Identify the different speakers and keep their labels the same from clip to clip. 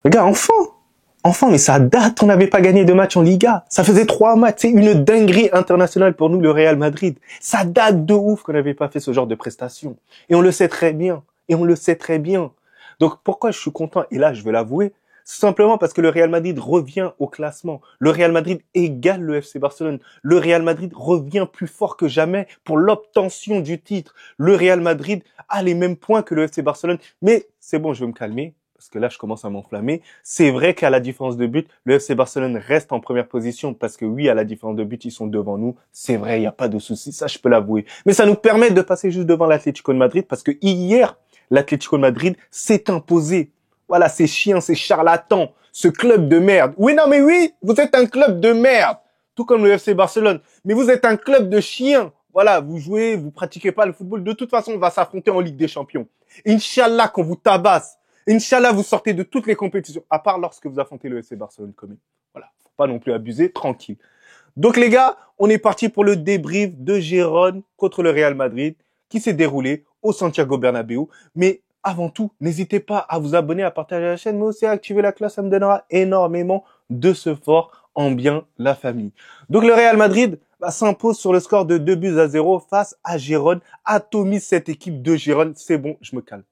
Speaker 1: Les gars, enfin, mais ça date, on n'avait pas gagné de match en Liga. Ça faisait 3 matchs, c'est une dinguerie internationale pour nous, le Real Madrid. Ça date de ouf qu'on n'avait pas fait ce genre de prestations. Et on le sait très bien. Donc pourquoi je suis content, et là je veux l'avouer, c'est simplement parce que le Real Madrid revient au classement. Le Real Madrid égale le FC Barcelone. Le Real Madrid revient plus fort que jamais pour l'obtention du titre. Le Real Madrid a les mêmes points que le FC Barcelone. Mais c'est bon, je vais me calmer, parce que là je commence à m'enflammer. C'est vrai qu'à la différence de but, le FC Barcelone reste en première position, parce que oui, à la différence de but, ils sont devant nous. C'est vrai, il n'y a pas de souci, ça je peux l'avouer. Mais ça nous permet de passer juste devant l'Atlético de Madrid, parce que hier, l'Atlético de Madrid s'est imposé. Voilà, ces chiens, ces charlatans, ce club de merde. Oui, non, mais oui, vous êtes un club de merde. Tout comme le FC Barcelone. Mais vous êtes un club de chiens. Voilà, vous jouez, vous pratiquez pas le football. De toute façon, on va s'affronter en Ligue des Champions. Inch'Allah, qu'on vous tabasse. Inch'Allah, vous sortez de toutes les compétitions. À part lorsque vous affrontez le FC Barcelone, quand même. Voilà, faut pas non plus abuser, tranquille. Donc les gars, on est parti pour le débrief de Gérone contre le Real Madrid qui s'est déroulé au Santiago Bernabéu. Mais avant tout, n'hésitez pas à vous abonner, à partager la chaîne, mais aussi à activer la cloche, ça me donnera énormément de support en bien la famille. Donc le Real Madrid s'impose sur le score de 2-0 face à Gérone, atomise cette équipe de Gérone. C'est bon, je me calme.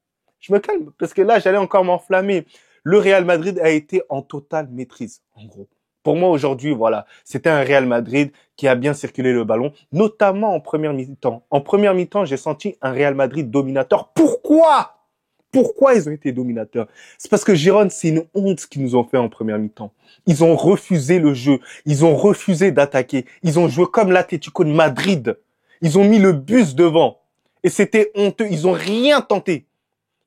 Speaker 1: Je me calme parce que là, j'allais encore m'enflammer. Le Real Madrid a été en totale maîtrise, en gros. Pour moi, aujourd'hui, voilà, c'était un Real Madrid qui a bien circulé le ballon, notamment en première mi-temps. En première mi-temps, j'ai senti un Real Madrid dominateur. Pourquoi ils ont été dominateurs? C'est parce que Gérone, c'est une honte ce qu'ils nous ont fait en première mi-temps. Ils ont refusé le jeu. Ils ont refusé d'attaquer. Ils ont joué comme l'Atlético de Madrid. Ils ont mis le bus devant. Et c'était honteux. Ils ont rien tenté.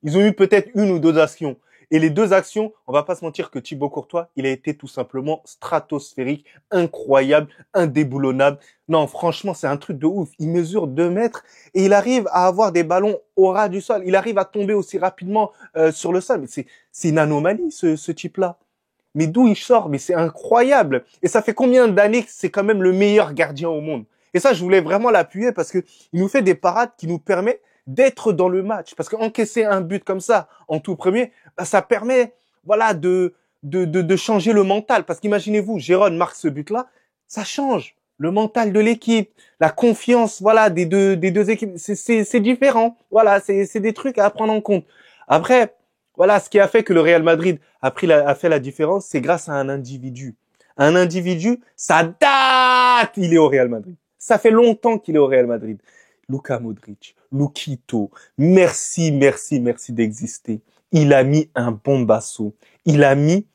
Speaker 1: Ils ont eu peut-être 1 ou 2 actions. Et les 2 actions, on va pas se mentir que Thibaut Courtois, il a été tout simplement stratosphérique, incroyable, indéboulonnable. Non, franchement, c'est un truc de ouf. Il mesure 2 mètres et il arrive à avoir des ballons au ras du sol. Il arrive à tomber aussi rapidement sur le sol. Mais c'est une anomalie, ce type-là. Mais d'où il sort? Mais c'est incroyable. Et ça fait combien d'années que c'est quand même le meilleur gardien au monde? Et ça, je voulais vraiment l'appuyer parce que il nous fait des parades qui nous permettent d'être dans le match. Parce qu'encaisser un but comme ça, en tout premier, ça permet, voilà, de changer le mental. Parce qu'imaginez-vous, Gérone marque ce but-là, ça change le mental de l'équipe, la confiance, voilà, des deux équipes. C'est différent. Voilà, c'est des trucs à prendre en compte. Après, voilà, ce qui a fait que le Real Madrid a fait la différence, c'est grâce à un individu. Un individu, ça date, il est au Real Madrid. Ça fait longtemps qu'il est au Real Madrid. Luka Modric, Lukito, merci d'exister. Il a mis un bombasso. Il a mis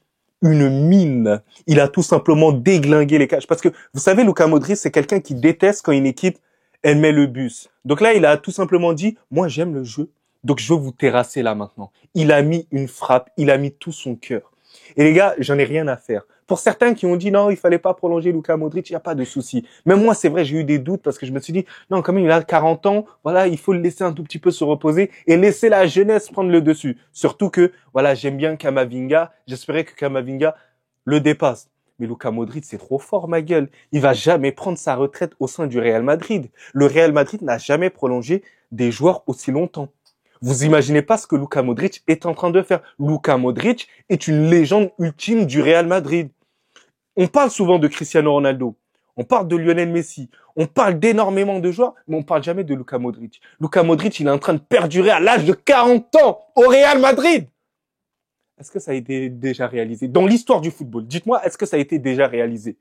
Speaker 1: une mine. Il a tout simplement déglingué les cages. Parce que, vous savez, Luka Modric, c'est quelqu'un qui déteste quand une équipe, elle met le bus. Donc là, il a tout simplement dit, moi, j'aime le jeu. Donc, je veux vous terrasser là maintenant. Il a mis une frappe. Il a mis tout son cœur. Et les gars, j'en ai rien à faire. Pour certains qui ont dit non, il fallait pas prolonger Luka Modric, il n'y a pas de souci. Même moi, c'est vrai, j'ai eu des doutes parce que je me suis dit non, quand même, il a 40 ans, voilà, il faut le laisser un tout petit peu se reposer et laisser la jeunesse prendre le dessus. Surtout que, voilà, j'aime bien Camavinga, j'espérais que Camavinga le dépasse. Mais Luka Modric, c'est trop fort, ma gueule. Il va jamais prendre sa retraite au sein du Real Madrid. Le Real Madrid n'a jamais prolongé des joueurs aussi longtemps. Vous imaginez pas ce que Luka Modric est en train de faire. Luka Modric est une légende ultime du Real Madrid. On parle souvent de Cristiano Ronaldo. On parle de Lionel Messi. On parle d'énormément de joueurs, mais on parle jamais de Luka Modric. Luka Modric, il est en train de perdurer à l'âge de 40 ans au Real Madrid. Est-ce que ça a été déjà réalisé? Dans l'histoire du football, dites-moi, est-ce que ça a été déjà réalisé?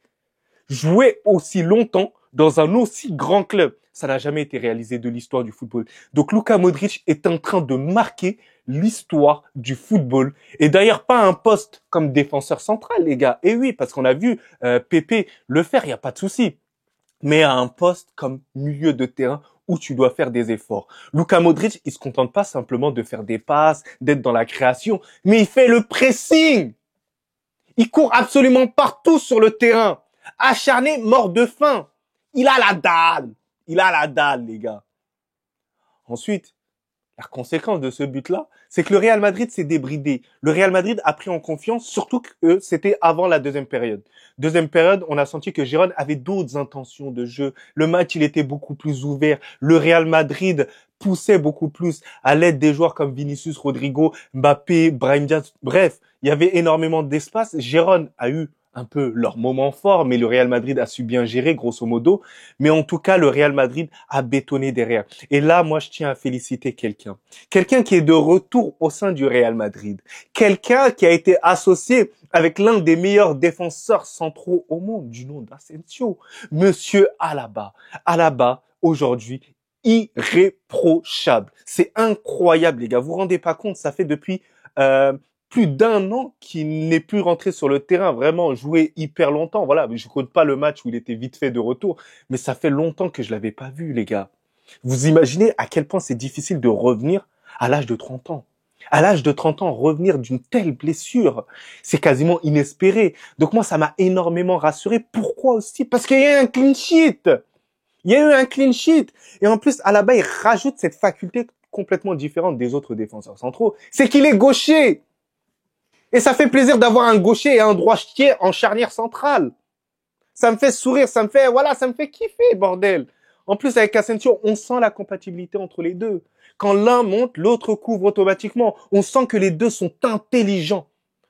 Speaker 1: Jouer aussi longtemps dans un aussi grand club, ça n'a jamais été réalisé de l'histoire du football. Donc Luka Modric est en train de marquer l'histoire du football. Et d'ailleurs, pas un poste comme défenseur central, les gars. Et oui, parce qu'on a vu Pepe le faire, il n'y a pas de souci. Mais à un poste comme milieu de terrain où tu dois faire des efforts. Luka Modric, il se contente pas simplement de faire des passes, d'être dans la création, mais il fait le pressing. Il court absolument partout sur le terrain. Acharné, mort de faim. Il a la dalle. Il a la dalle, les gars. Ensuite, la conséquence de ce but-là, c'est que le Real Madrid s'est débridé. Le Real Madrid a pris en confiance, surtout que c'était avant la deuxième période. Deuxième période, on a senti que Gérone avait d'autres intentions de jeu. Le match, il était beaucoup plus ouvert. Le Real Madrid poussait beaucoup plus à l'aide des joueurs comme Vinicius, Rodrigo, Mbappé, Brahim Diaz. Bref, Il y avait énormément d'espace. Gérone a eu un peu leur moment fort, mais le Real Madrid a su bien gérer, grosso modo. Mais en tout cas, le Real Madrid a bétonné derrière. Et là, moi, je tiens à féliciter quelqu'un. Quelqu'un qui est de retour au sein du Real Madrid. Quelqu'un qui a été associé avec l'un des meilleurs défenseurs centraux au monde, du nom d'Asensio. Monsieur Alaba. Alaba, aujourd'hui, irréprochable. C'est incroyable, les gars. Vous vous rendez pas compte, ça fait depuis plus d'un an qu'il n'est plus rentré sur le terrain, vraiment joué hyper longtemps. Voilà, je compte pas le match où il était vite fait de retour, mais ça fait longtemps que je l'avais pas vu, les gars. Vous imaginez à quel point c'est difficile de revenir à l'âge de 30 ans. À l'âge de 30 ans, revenir d'une telle blessure, c'est quasiment inespéré. Donc moi, ça m'a énormément rassuré. Pourquoi aussi? Parce qu'il y a eu un clean sheet. Il y a eu un clean sheet. Et en plus, Alaba, il rajoute cette faculté complètement différente des autres défenseurs centraux. C'est qu'il est gaucher. Et ça fait plaisir d'avoir un gaucher et un droitier en charnière centrale. Ça me fait sourire, ça me fait kiffer, bordel. En plus, avec Asensio, on sent la compatibilité entre les deux. Quand l'un monte, l'autre couvre automatiquement. On sent que les deux sont intelligents.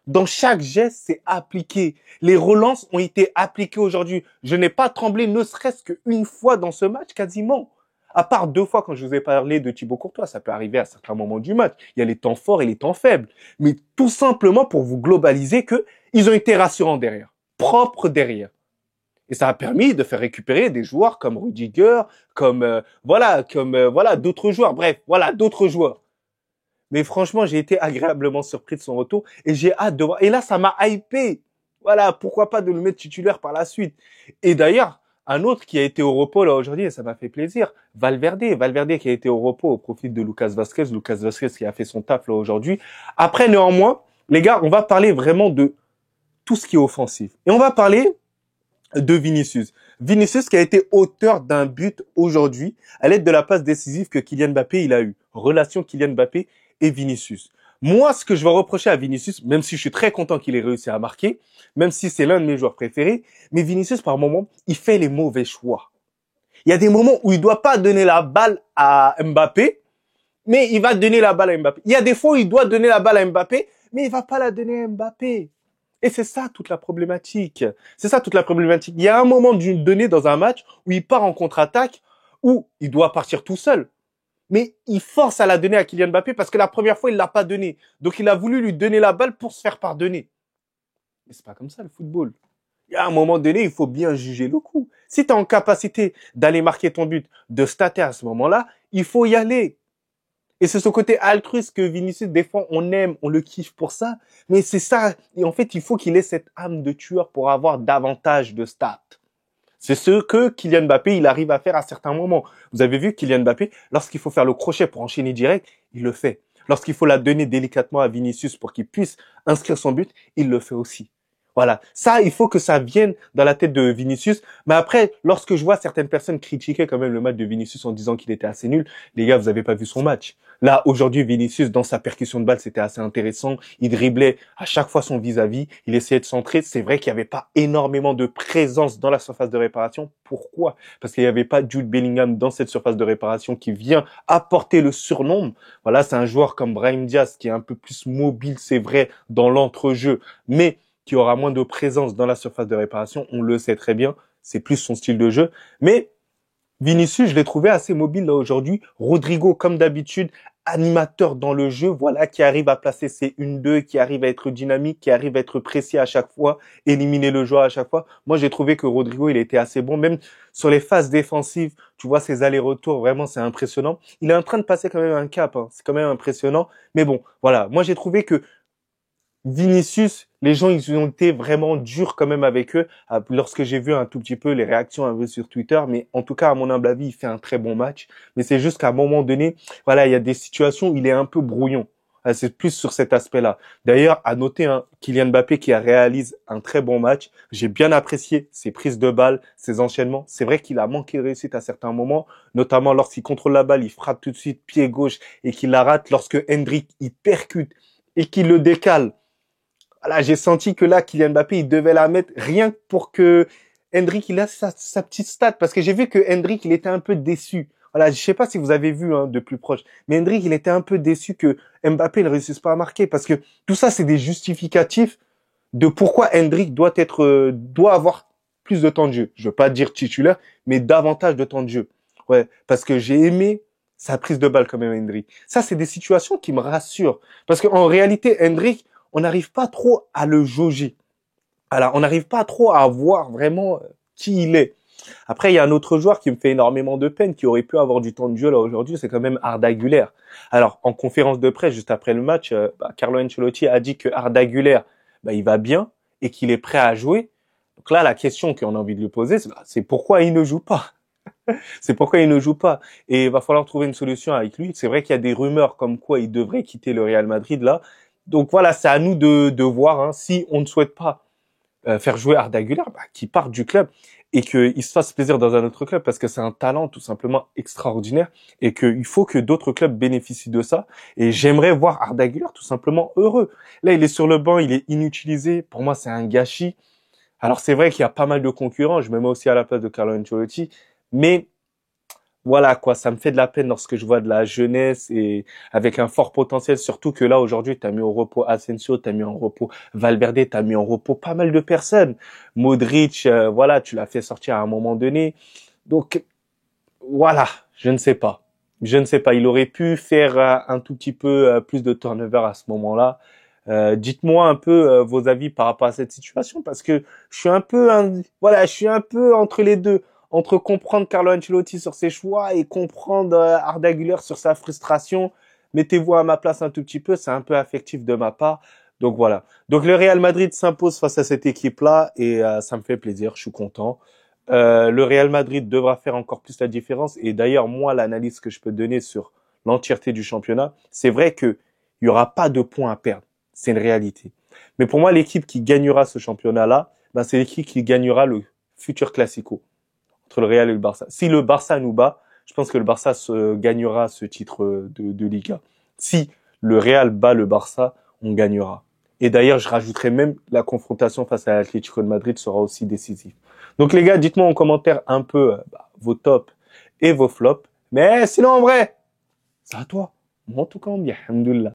Speaker 1: Dans chaque geste, c'est appliqué. Les relances ont été appliquées aujourd'hui. Je n'ai pas tremblé ne serait-ce qu'une fois dans ce match, quasiment. À part 2 fois quand je vous ai parlé de Thibaut Courtois, ça peut arriver à certains moments du match. Il y a les temps forts et les temps faibles. Mais tout simplement pour vous globaliser que ils ont été rassurants derrière. Propres derrière. Et ça a permis de faire récupérer des joueurs comme Rudiger, comme d'autres joueurs. Bref, voilà, d'autres joueurs. Mais franchement, j'ai été agréablement surpris de son retour et j'ai hâte de voir. Et là, ça m'a hypé. Voilà, pourquoi pas de le mettre titulaire par la suite. Et d'ailleurs, un autre qui a été au repos là aujourd'hui, et ça m'a fait plaisir, Valverde qui a été au repos au profit de Lucas Vazquez qui a fait son taf là aujourd'hui. Après, néanmoins, les gars, on va parler vraiment de tout ce qui est offensif. Et on va parler de Vinicius. Vinicius qui a été auteur d'un but aujourd'hui à l'aide de la passe décisive que Kylian Mbappé il a eu. Relation Kylian Mbappé et Vinicius. Moi, ce que je vais reprocher à Vinicius, même si je suis très content qu'il ait réussi à marquer, même si c'est l'un de mes joueurs préférés, mais Vinicius, par moment, il fait les mauvais choix. Il y a des moments où il doit pas donner la balle à Mbappé, mais il va donner la balle à Mbappé. Il y a des fois où il doit donner la balle à Mbappé, mais il va pas la donner à Mbappé. Et c'est ça toute la problématique. C'est ça toute la problématique. Il y a un moment donné dans un match où il part en contre-attaque, où il doit partir tout seul. Mais il force à la donner à Kylian Mbappé parce que la première fois, il l'a pas donné. Donc il a voulu lui donner la balle pour se faire pardonner. Mais c'est pas comme ça le football. Il y a un moment donné, il faut bien juger le coup. Si tu es en capacité d'aller marquer ton but, de stater à ce moment-là, il faut y aller. Et c'est ce côté altruiste que Vinicius, des fois, on aime, on le kiffe pour ça. Mais c'est ça. Et en fait, il faut qu'il ait cette âme de tueur pour avoir davantage de stats. C'est ce que Kylian Mbappé, il arrive à faire à certains moments. Vous avez vu Kylian Mbappé, lorsqu'il faut faire le crochet pour enchaîner direct, il le fait. Lorsqu'il faut la donner délicatement à Vinicius pour qu'il puisse inscrire son but, il le fait aussi. Voilà. Ça, il faut que ça vienne dans la tête de Vinicius. Mais après, lorsque je vois certaines personnes critiquer quand même le match de Vinicius en disant qu'il était assez nul, les gars, vous avez pas vu son match. Là, aujourd'hui, Vinicius, dans sa percussion de balle, c'était assez intéressant. Il driblait à chaque fois son vis-à-vis. Il essayait de centrer. C'est vrai qu'il n'y avait pas énormément de présence dans la surface de réparation. Pourquoi? Parce qu'il n'y avait pas Jude Bellingham dans cette surface de réparation qui vient apporter le surnombre. Voilà, c'est un joueur comme Brahim Diaz qui est un peu plus mobile, c'est vrai, dans l'entrejeu. Mais qui aura moins de présence dans la surface de réparation, on le sait très bien, c'est plus son style de jeu. Mais Vinicius, je l'ai trouvé assez mobile là aujourd'hui. Rodrigo, comme d'habitude, animateur dans le jeu, voilà, qui arrive à placer ses 1-2, qui arrive à être dynamique, qui arrive à être précis à chaque fois, éliminer le joueur à chaque fois. Moi, j'ai trouvé que Rodrigo, il était assez bon, même sur les phases défensives, tu vois, ses allers-retours, vraiment, c'est impressionnant. Il est en train de passer quand même un cap, hein. C'est quand même impressionnant. Mais bon, voilà, moi, j'ai trouvé que Vinicius, les gens, ils ont été vraiment durs quand même avec eux lorsque j'ai vu un tout petit peu les réactions un peu sur Twitter. Mais en tout cas, à mon humble avis, il fait un très bon match. Mais c'est juste qu'à un moment donné, voilà, il y a des situations où il est un peu brouillon. C'est plus sur cet aspect-là. D'ailleurs, à noter Kylian Mbappé qui a réalisé un très bon match. J'ai bien apprécié ses prises de balles, ses enchaînements. C'est vrai qu'il a manqué de réussite à certains moments, notamment lorsqu'il contrôle la balle, il frappe tout de suite pied gauche et qu'il la rate. Lorsque Endrick, il percute et qu'il le décale. Voilà, j'ai senti que là, Kylian Mbappé, il devait la mettre rien que pour que Endrick, il a sa petite stat. Parce que j'ai vu que Endrick, il était un peu déçu. Voilà, je sais pas si vous avez vu hein, de plus proche, mais Hendrik, il était un peu déçu que Mbappé ne réussisse pas à marquer parce que tout ça, c'est des justificatifs de pourquoi Hendrik doit avoir plus de temps de jeu. Je veux pas dire titulaire, mais davantage de temps de jeu. Ouais, parce que j'ai aimé sa prise de balle quand même, Hendrik. Ça, c'est des situations qui me rassurent. Parce qu'en réalité, Hendrik, on n'arrive pas trop à le jauger. Alors, on n'arrive pas trop à voir vraiment qui il est. Après, il y a un autre joueur qui me fait énormément de peine, qui aurait pu avoir du temps de jeu là aujourd'hui, c'est quand même Arda Güler. Alors, en conférence de presse, juste après le match, Carlo Ancelotti a dit que Arda Güler, il va bien et qu'il est prêt à jouer. Donc là, la question qu'on a envie de lui poser, c'est pourquoi il ne joue pas? C'est pourquoi il ne joue pas. Et il va falloir trouver une solution avec lui. C'est vrai qu'il y a des rumeurs comme quoi il devrait quitter le Real Madrid là. Donc voilà, c'est à nous de voir hein, si on ne souhaite pas faire jouer Arda Güler, qu'il parte du club et qu'il se fasse plaisir dans un autre club parce que c'est un talent tout simplement extraordinaire et qu'il faut que d'autres clubs bénéficient de ça. Et j'aimerais voir Arda Güler tout simplement heureux. Là, il est sur le banc, il est inutilisé. Pour moi, c'est un gâchis. Alors c'est vrai qu'il y a pas mal de concurrents. Je me mets aussi à la place de Carlo Ancelotti, mais voilà quoi, ça me fait de la peine lorsque je vois de la jeunesse et avec un fort potentiel, surtout que là aujourd'hui, t'as mis au repos Asensio, t'as mis en repos Valverde, t'as mis en repos pas mal de personnes. Modric, voilà, tu l'as fait sortir à un moment donné. Donc voilà, je ne sais pas. Je ne sais pas, il aurait pu faire un tout petit peu plus de turnover à ce moment-là. Dites-moi un peu vos avis par rapport à cette situation parce que je suis un peu voilà, je suis un peu entre les deux, entre comprendre Carlo Ancelotti sur ses choix et comprendre Arda Güler sur sa frustration. Mettez-vous à ma place un tout petit peu, c'est un peu affectif de ma part. Donc voilà. Donc le Real Madrid s'impose face à cette équipe-là et ça me fait plaisir, je suis content. Le Real Madrid devra faire encore plus la différence et d'ailleurs moi l'analyse que je peux donner sur l'entièreté du championnat, c'est vrai que il y aura pas de points à perdre. C'est une réalité. Mais pour moi, l'équipe qui gagnera ce championnat-là, c'est l'équipe qui gagnera le futur Classico entre le Real et le Barça. Si le Barça nous bat, je pense que le Barça gagnera ce titre de Liga. Si le Real bat le Barça, on gagnera. Et d'ailleurs, je rajouterai même la confrontation face à l'Atlético de Madrid sera aussi décisive. Donc les gars, dites-moi en commentaire un peu vos tops et vos flops. Mais sinon, en vrai, c'est à toi. Moi, en tout cas, on dit, alhamdoulilah.